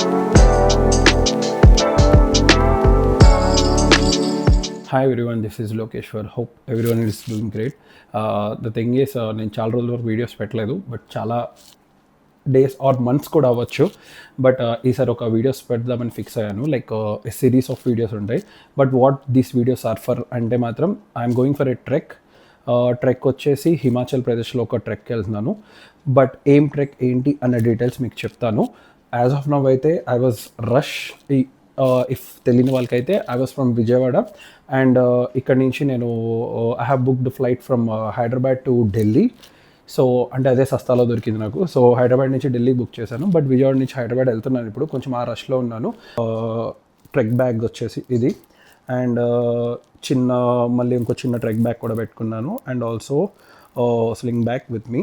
Hi everyone, this is Lokeshwar. Hope everyone is doing great. The thing is, నేను చాలా రోజుల వరకు videos పెట్టలేదు, బట్ చాలా డేస్ ఆర్ మంత్స్ కూడా అవ్వచ్చు. బట్ ఈసారి ఒక వీడియోస్ పెడదామని ఫిక్స్ అయ్యాను. లైక్ సిరీస్ ఆఫ్ వీడియోస్ ఉంటాయి. But what these videos are for అంటే మాత్రం I'm going for a trek వచ్చేసి హిమాచల్ ప్రదేశ్లో ఒక ట్రెక్కి వెళ్తున్నాను. బట్ ఏం ట్రెక్ ఏంటి అన్న డీటెయిల్స్ మీకు చెప్తాను. యాజ్ ఆఫ్ నవ్ అయితే ఐ వాజ్ రష్. ఇఫ్ తెలియని వాళ్ళకైతే I was from Vijayawada and ఇక్కడ నుంచి నేను I have booked flight from Hyderabad to Delhi. So అంటే అదే సస్తాలో దొరికింది నాకు. సో హైదరాబాద్ నుంచి ఢిల్లీ బుక్ చేశాను, బట్ విజయవాడ నుంచి హైదరాబాద్ వెళ్తున్నాను ఇప్పుడు. కొంచెం ఆ రష్లో ఉన్నాను. ట్రెక్ బ్యాగ్ వచ్చేసి ఇది అండ్ మళ్ళీ ఇంకో చిన్న ట్రెక్ బ్యాగ్ కూడా పెట్టుకున్నాను and also sling bag with me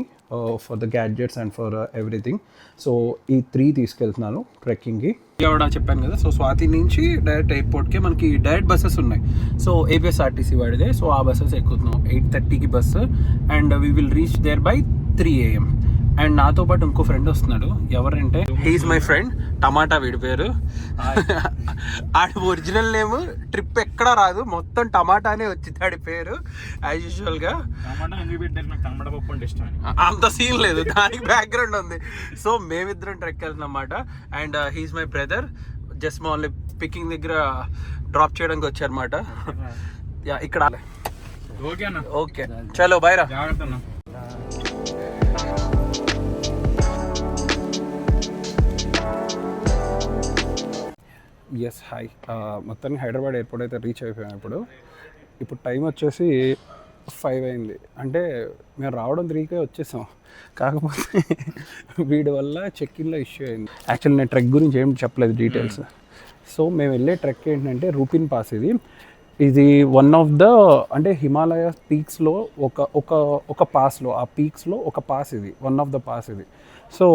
for the gadgets and for everything. So ఈ 3 తీసుకెళ్తున్నాను ట్రెక్కింగ్కి. విజయవాడ చెప్పాను కదా, సో స్వాతి నుంచి డైరెక్ట్ ఎయిర్పోర్ట్కి మనకి డైరెక్ట్ బస్సెస్ ఉన్నాయి. సో ఏపీఎస్ఆర్టీసీ వాడిదే. సో ఆ బస్సెస్ ఎక్కుతున్నాం. 8:30కి bus and we will reach there by 3 AM. And నాతో పాటు ఇంకో ఫ్రెండ్ వస్తున్నాడు. ఎవరంటే హీఈస్ మై ఫ్రెండ్ టమాటా. వీడి పేరు ఆడి ఒరిజినల్ నేమ్ ట్రిప్ ఎక్కడా రాదు, మొత్తం టమాటానే వచ్చింది ఆడి పేరు యాజ్ యూజువల్గా. అంత సీన్ లేదు, దానికి బ్యాక్గ్రౌండ్ ఉంది. సో మేమిద్దరం ట్రెక్ వెళ్తున్నమాట and he's my brother. Just మా ఓన్లీ పికింగ్ దగ్గర డ్రాప్ చేయడానికి వచ్చారన్నమాట. యా ఇక్కడ ఓకే చలో బైరా. Yes hi. మొత్తానికి హైదరాబాద్ ఎయిర్పోర్ట్ అయితే రీచ్ అయిపోయాం. ఇప్పుడు టైం వచ్చేసి 5 అయింది. అంటే మేము రావడం 3కే వచ్చేసాం. కాకపోతే వీడి వల్ల చెక్-ఇన్లో ఇష్యూ అయింది. యాక్చువల్లీ నేను ట్రెక్ గురించి ఏం చెప్పలేదు డీటెయిల్స్. సో మేము వెళ్ళే ట్రెక్ ఏంటంటే రూపిన్ పాస్. ఇది వన్ ఆఫ్ ద అంటే హిమాలయ పీక్స్లో ఒక పాస్లో, ఆ పీక్స్లో ఒక పాస్. ఇది వన్ ఆఫ్ ద పాస్ ఇది. సో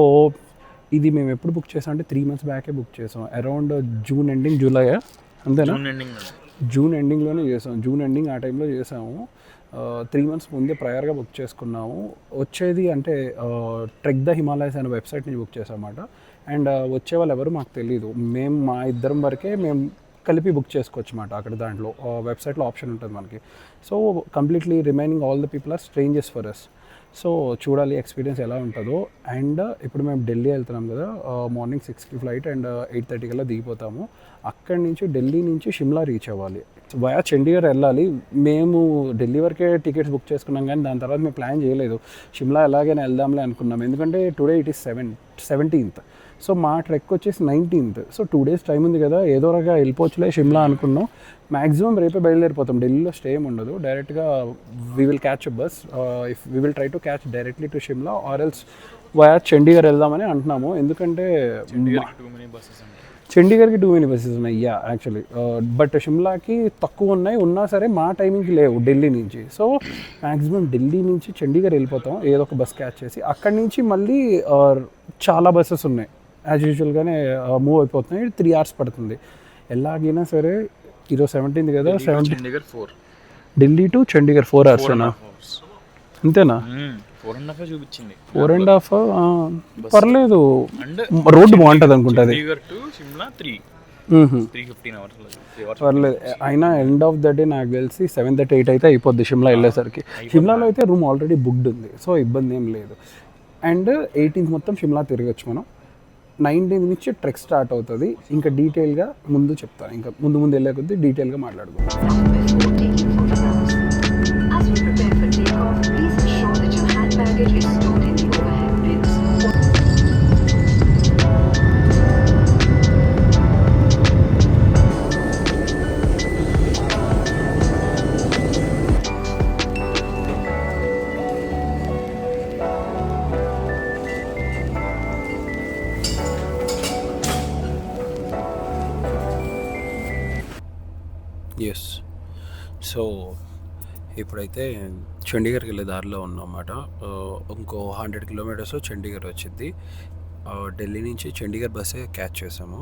ఇది మేము ఎప్పుడు బుక్ చేసాం అంటే 3 months బ్యాకే బుక్ చేసాం. అరౌండ్ జూన్ ఎండింగ్, జూలై అంతేనా, జూన్ ఎండింగ్లోనే చేసాం. జూన్ ఎండింగ్ ఆ టైంలో చేసాము. 3 months ముందే ప్రయర్గా బుక్ చేసుకున్నాము. వచ్చేది అంటే ట్రెక్ ద హిమాలయస్ అనే వెబ్సైట్ నుంచి బుక్ చేసామన్నమాట. అండ్ వచ్చే వాళ్ళు ఎవరు మాకు తెలియదు. మా ఇద్దరం వరకే మేము కలిపి బుక్ చేసుకోవచ్చు అన్నమాట. అక్కడ దాంట్లో వెబ్సైట్లో ఆప్షన్ ఉంటుంది మనకి. So completely remaining all the people are strangers for us. So చూడాలి ఎక్స్పీరియన్స్ ఎలా ఉంటుందో. అండ్ ఇప్పుడు మేము ఢిల్లీ వెళ్తున్నాం కదా, మార్నింగ్ 6కి ఫ్లైట్ అండ్ 8:30 కల్లా దిగిపోతాము. అక్కడి నుంచి ఢిల్లీ నుంచి షిమ్లా రీచ్ అవ్వాలి. వయా చండీగఢ్ వెళ్ళాలి. మేము ఢిల్లీ వరకే టికెట్స్ బుక్ చేసుకున్నాం, కానీ దాని తర్వాత మేము ప్లాన్ చేయలేదు. షిమ్లా ఎలాగైనా వెళ్దాంలే అనుకున్నాం, ఎందుకంటే today it is 17th. So మా ట్రెక్ వచ్చేసి 19th. సో 2 days టైం ఉంది కదా, ఏదో రకంగా వెళ్ళిపోవచ్చులే షిమ్లా అనుకున్నాం. మ్యాక్సిమం రేపే బయలుదేరిపోతాం. ఢిల్లీలో స్టే ఏమి ఉండదు. డైరెక్ట్గా we will catch a bus. If we will try to catch directly to Shimla or else via Chandigarh వెళ్దామని అంటున్నాము. ఎందుకంటే చండీగఢ్కి 2 many బస్సెస్ ఉన్నాయి. యా యాక్చువల్లీ బట్ షిమ్లాకి తక్కువ ఉన్నాయి. ఉన్నా సరే మా టైమింగ్కి లేవు ఢిల్లీ నుంచి. సో మ్యాక్సిమం ఢిల్లీ నుంచి చండీగఢ్ వెళ్ళిపోతాం ఏదో ఒక బస్ క్యాచ్ చేసి. అక్కడి నుంచి మళ్ళీ చాలా బస్సెస్ ఉన్నాయి యాజ్ యూజువల్గానే మూవ్ అయిపోతున్నాయి. 3 hours పడుతుంది ఎలాగైనా సరే. ఈరోజు 17th కదా, ఢిల్లీ టు చండీగఢ్ 4 hours అనా, అంతేనా? 4.5 చూపించింది. 4.5 పర్లేదు, రోడ్డు బాగుంటుంది అనుకుంటుంది. పర్లేదు. అయినా ఎండ్ ఆఫ్ ద డే నాకు తెలిసి 7:30, 8 అయితే అయిపోద్ది షిమ్లా వెళ్ళేసరికి. షిమ్లాలో అయితే రూమ్ ఆల్రెడీ బుక్డ్ ఉంది, సో ఇబ్బంది ఏం లేదు. అండ్ 18th మొత్తం షిమ్లా తిరగచ్చు మనం. 19th నుంచి ట్రెక్ స్టార్ట్ అవుతుంది. ఇంకా డీటెయిల్గా ముందు చెప్తాను, ఇంకా ముందు వెళ్ళే కొద్దీ డీటెయిల్గా మాట్లాడుకుంటాం. ఎస్. సో ఇప్పుడైతే చండీగఢ్కి వెళ్ళే దారిలో ఉన్నమాట. ఇంకో 100 kilometers చండీగఢ్ వచ్చింది. ఢిల్లీ నుంచి చండీగఢ్ బస్సే క్యాచ్ చేసాము.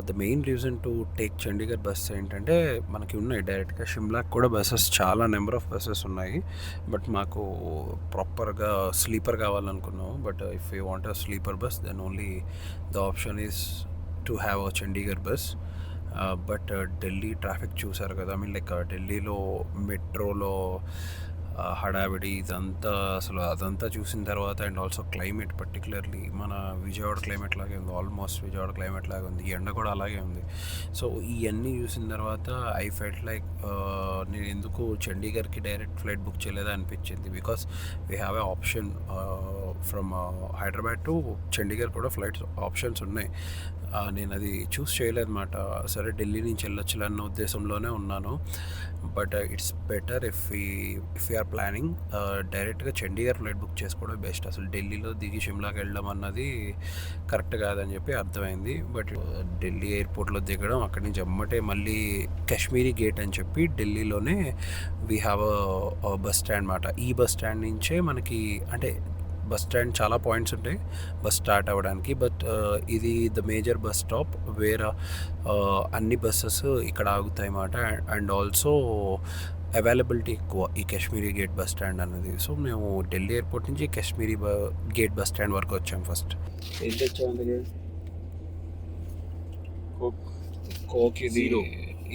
The main reason to take Chandigarh bus ఏంటంటే మనకి ఉన్నాయి డైరెక్ట్గా షిమ్లాకి కూడా బస్సెస్, చాలా నెంబర్ ఆఫ్ బస్సెస్ ఉన్నాయి. బట్ మాకు ప్రాపర్గా స్లీపర్ కావాలనుకున్నాము. But if you want a sleeper bus then only the option is to have a Chandigarh bus. But Delhi traffic చూసారు కదా, ఐ మీన్ లైక్ ఢిల్లీలో మెట్రోలో హడావిడి ఇదంతా అసలు అదంతా చూసిన తర్వాత, అండ్ ఆల్సో క్లైమేట్ పర్టికులర్లీ మన విజయవాడ క్లైమేట్ లాగే ఉంది, ఆల్మోస్ట్ విజయవాడ క్లైమేట్ లాగే ఉంది, ఎండ కూడా అలాగే ఉంది. సో ఇవన్నీ చూసిన తర్వాత ఐ ఫెల్ట్ లైక్ నేను ఎందుకు చండీగఢ్కి డైరెక్ట్ ఫ్లైట్ బుక్ చేయలేదా అనిపించింది. Because we have a option from Hyderabad to Chandigarh కూడా ఫ్లైట్స్ ఆప్షన్స్ ఉన్నాయి. నేను అది చూస్ చేయలేదన్నమాట. సరే ఢిల్లీ నుంచి వెళ్ళొచ్చులే అన్న ఉద్దేశంలోనే ఉన్నాను. But it's better if you're planning డైరెక్ట్గా చండీగఢ్ ఫ్లైట్ బుక్ చేసుకోవడం బెస్ట్. అసలు ఢిల్లీలో దిగి షిమ్లాకి వెళ్ళడం అన్నది కరెక్ట్ కాదని చెప్పి అర్థమైంది. బట్ ఢిల్లీ ఎయిర్పోర్ట్లో దిగడం, అక్కడి నుంచి అమ్మటే మళ్ళీ కాశ్మీరీ గేట్ అని చెప్పి ఢిల్లీలోనే వీ హ్యావ్ బస్ స్టాండ్ అన్నమాట. ఈ బస్ స్టాండ్ నుంచే మనకి అంటే బస్ స్టాండ్ చాలా పాయింట్స్ ఉంటాయి బస్ స్టార్ట్ అవ్వడానికి. బట్ ఇది the major bus stop wear అన్ని బస్సెస్ ఇక్కడ ఆగుతాయి అన్నమాట. అండ్ ఆల్సో అవైలబిలిటీ ఎక్కువ ఈ కాశ్మీరీ గేట్ బస్ స్టాండ్ అన్నది. సో మేము ఢిల్లీ ఎయిర్పోర్ట్ నుంచి కాశ్మీరీ గేట్ బస్ స్టాండ్ వరకు వచ్చాం. ఫస్ట్ ఏం తెచ్చాము? కోక్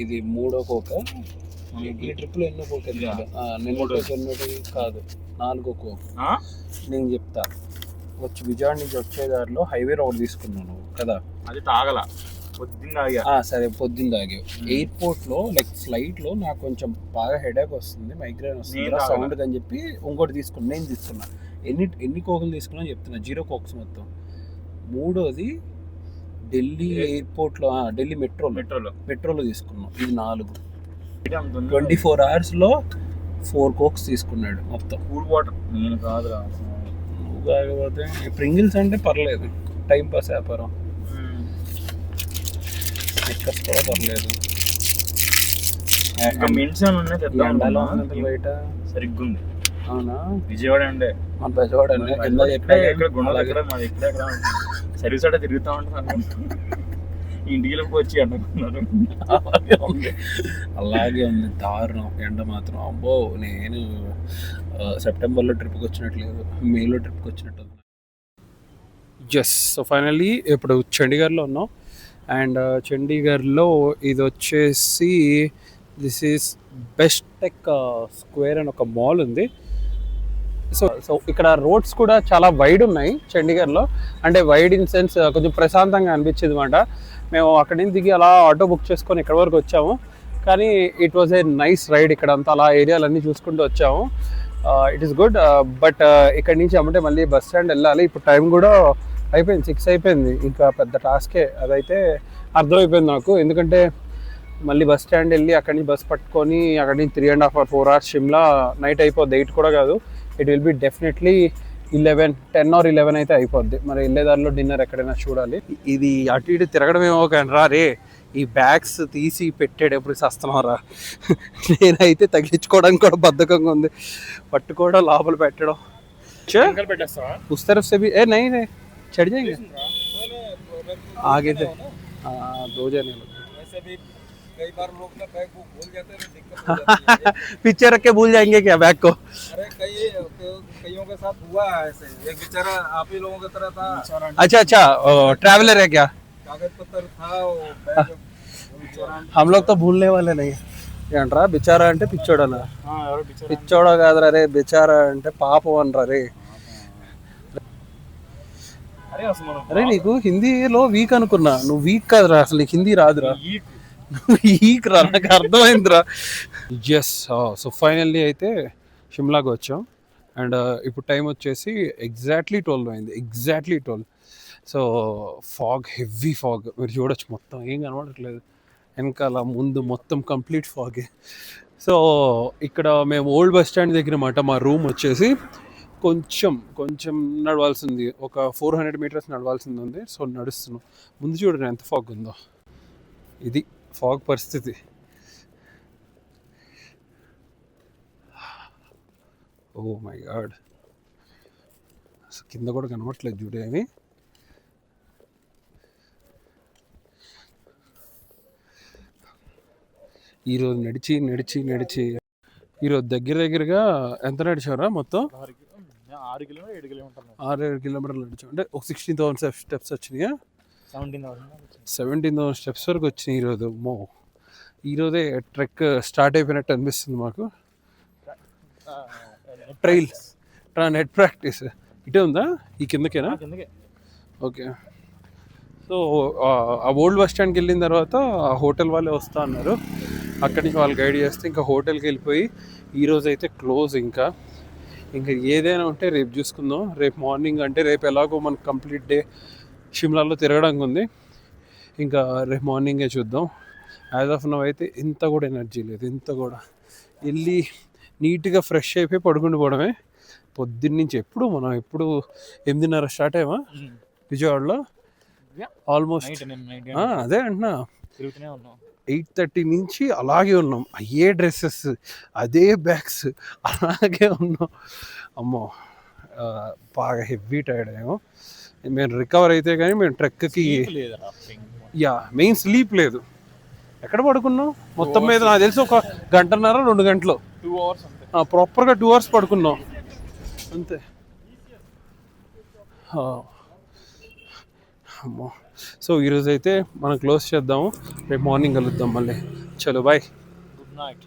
ఇది మూడో కోక. ఈ ట్రిప్లో ఎన్నో కోక్ నిన్నటి కాదు, 4 కోక్. నేను చెప్తా, వచ్చి విజయవాడ నుంచి వచ్చే దారిలో హైవే రోడ్ తీసుకున్నాను కదా, అది తాగల పొద్దున్న సరే పొద్దున్న తాగావు. ఎయిర్పోర్ట్లో లైక్ ఫ్లైట్లో నాకు కొంచెం బాగా హెడేక్ వస్తుంది, మైగ్రేన్ వస్తుంది, సౌండ్ అని చెప్పి ఇంకోటి తీసుకున్నాను. నేను తీసుకున్నా ఎన్ని కోకులు తీసుకున్నా చెప్తున్నా, 0 కోక్స్ మొత్తం. మూడోది ఢిల్లీ ఎయిర్పోర్ట్లో ఢిల్లీ మెట్రోలో తీసుకున్నాం. ఇది 4. 24 అవర్స్లో 4 కోక్స్ తీసుకున్నాడు మొత్తం. కూల్ వాటర్ నేను కాదురా, నువ్వు కాకపోతే ప్రింగిల్స్ అంటే పర్లేదు, టైం పాస్ వ్యాపారం. ఎక్కస్ కూడా పర్లేదు. బయట సరిగ్గా ఉంది. అవునా? విజయవాడ అండి, మన బెజవాడ సర్వీస్ అంటే తిరుగుతా ఉంటాను. ఇంటికి వచ్చి అనుకున్నారు. అలాగే ఉంది దారుణం ఎండ మాత్రం. అబ్బో, నేను సెప్టెంబర్లో ట్రిప్కి వచ్చినట్లేదు, మేలో ట్రిప్కి వచ్చినట్టు. జస్ సో ఫైనల్లీ ఇప్పుడు చండీగఢ్లో ఉన్నాం. అండ్ చండీగఢ్లో ఇది వచ్చేసి this is best tech square అని ఒక మాల్ ఉంది. సో ఇక్కడ రోడ్స్ కూడా చాలా వైడ్ ఉన్నాయి చండీగఢ్లో. అంటే వైడ్ ఇన్ సెన్స్ కొంచెం ప్రశాంతంగా అనిపించింది అనమాట. మేము అక్కడి నుంచి దిగి అలా ఆటో బుక్ చేసుకొని ఇక్కడ వరకు వచ్చాము. కానీ it was a nice ride. ఇక్కడ అంతా అలా ఏరియాలన్నీ చూసుకుంటూ వచ్చాము. It is good. బట్ ఇక్కడి నుంచి అమ్మంటే మళ్ళీ బస్ స్టాండ్ వెళ్ళాలి. ఇప్పుడు టైం కూడా అయిపోయింది, 6 అయిపోయింది. ఇంకా పెద్ద టాస్కే అదైతే అర్థమైపోయింది నాకు. ఎందుకంటే మళ్ళీ బస్ స్టాండ్ వెళ్ళి అక్కడి నుంచి బస్ పట్టుకొని అక్కడి నుంచి 3.5 or 4 hours షిమ్లా నైట్ అయిపోద్ది. 8 కూడా కాదు, it will be definitely 10 or 11 అయితే అయిపోద్ది. మరి వెళ్ళేదారిలో డిన్నర్ ఎక్కడైనా చూడాలి. ఇది అటు ఇటు తిరగడం ఏమో కానీ రే, ఈ బ్యాగ్స్ తీసి పెట్టేటప్పుడు సస్తున్నారా. నేనైతే తగిలించుకోవడానికి కూడా బద్ధకంగా ఉంది, పట్టుకోవడం లోపల పెట్టడం. उस तरफ से भी नहीं चढ़ जाएंगे आगे थे। 2 जने कई बार लोग ना बैग को भूल जाते हैं, दिक्कत हो जाती है। पीछे रख के भूल जाएंगे क्या बैग को? अरे कईयों के साथ हुआ है ऐसे। एक बेचारा आप ही लोगों की तरह था। अच्छा ट्रैवलर है क्या? कागज पत्तर था वो बैग हम लोग तो भूलने वाले नहीं. ఏంట్రా బిచారా అంటే పిచ్చోడనా? పిచ్చోడా కాదురా రే, బిచారా అంటే పాపం అనరా రే. అరే నీకు హిందీలో వీక్ అనుకున్నా, నువ్వు వీక్ కాదురా, అసలు నీకు హిందీ రాదురా. వీక్ రా, నాకు అర్థమైందిరా. ఎస్ సో ఫైనల్లీ అయితే షిమ్లాకి వచ్చాం. అండ్ ఇప్పుడు టైం వచ్చేసి ఎగ్జాక్ట్లీ 12 అయింది, exactly 12. So fog, heavy fog, మీరు చూడొచ్చు. మొత్తం ఏం కనబడట్లేదు వెనకాల, ముందు మొత్తం కంప్లీట్ ఫాగే. సో ఇక్కడ మేము ఓల్డ్ బస్ స్టాండ్ దగ్గర మాట. మా రూమ్ వచ్చేసి కొంచెం నడవాల్సింది, ఒక 400 meters నడవాల్సింది ఉంది. సో నడుస్తున్నాం. ముందు చూడండి ఎంత ఫాగ్ ఉందో. ఇది ఫాగ్ పరిస్థితి. ఓ మై గాడ్, అసలు కింద కూడా కనబడట్లేదు చూడేమి. ఈరోజు నడిచి ఈరోజు దగ్గరగా ఎంత నడిచారా మొత్తం? 6 కిలోమీటర్లు 7 కిలోమీటర్లు 6-7 కిలోమీటర్లు నడిచాం. అంటే ఒక 16,000 steps వచ్చినాయా? 17,000 స్టెప్స్ వరకు వచ్చినాయి ఈరోజు. ఈరోజే ట్రెక్ స్టార్ట్ అయిపోయినట్టు అనిపిస్తుంది మాకు. ట్రైల్ నెట్ ప్రాక్టీస్ ఇటే ఉందా, ఈ కిందకేనా? ఓకే. సో ఆ ఓల్డ్ బస్ స్టాండ్కి వెళ్ళిన తర్వాత ఆ హోటల్ వాళ్ళే వస్తా అన్నారు. అక్కడి నుంచి వాళ్ళు గైడ్ చేస్తే ఇంకా హోటల్కి వెళ్ళిపోయి ఈరోజు అయితే క్లోజ్. ఇంకా ఏదైనా ఉంటే రేపు చూసుకుందాం. రేపు మార్నింగ్ అంటే రేపు ఎలాగో మనకు కంప్లీట్ డే షిమ్లాలో తిరగడానికి ఉంది. ఇంకా రేపు మార్నింగే చూద్దాం. యాజ్ ఆఫ్ నవ్ అయితే ఇంత కూడా ఎనర్జీ లేదు. ఇంత కూడా వెళ్ళి నీట్గా ఫ్రెష్ అయిపోయి పడుకుని పోవడమే. పొద్దున్నుంచి మనం ఎప్పుడు 8:30 స్టార్ట్ అయ్యామా విజయవాడలో? ఆల్మోస్ట్ అదే అంటున్నా, 8:30 నుంచి అలాగే ఉన్నాం. అయ్యే డ్రెస్సెస్, అదే బ్యాగ్స్, అలాగే ఉన్నాం. అమ్మో బాగా హెవీ టైర్డ్ అయ్యాము. మేము రికవర్ అయితే కానీ మేము ట్రెక్కి మెయిన్ స్లీప్ లేదు. ఎక్కడ పడుకున్నాం మొత్తం మీద నాకు తెలిసి 1 గంటన్నర 2 గంటలు, 2 hours ప్రాపర్గా 2 hours పడుకున్నాం అంతే. అమ్మో. సో ఈరోజు అయితే మనం క్లోజ్ చేద్దాము. రేపు మార్నింగ్ కలుద్దాం మళ్ళీ. చలో బాయ్. Good night.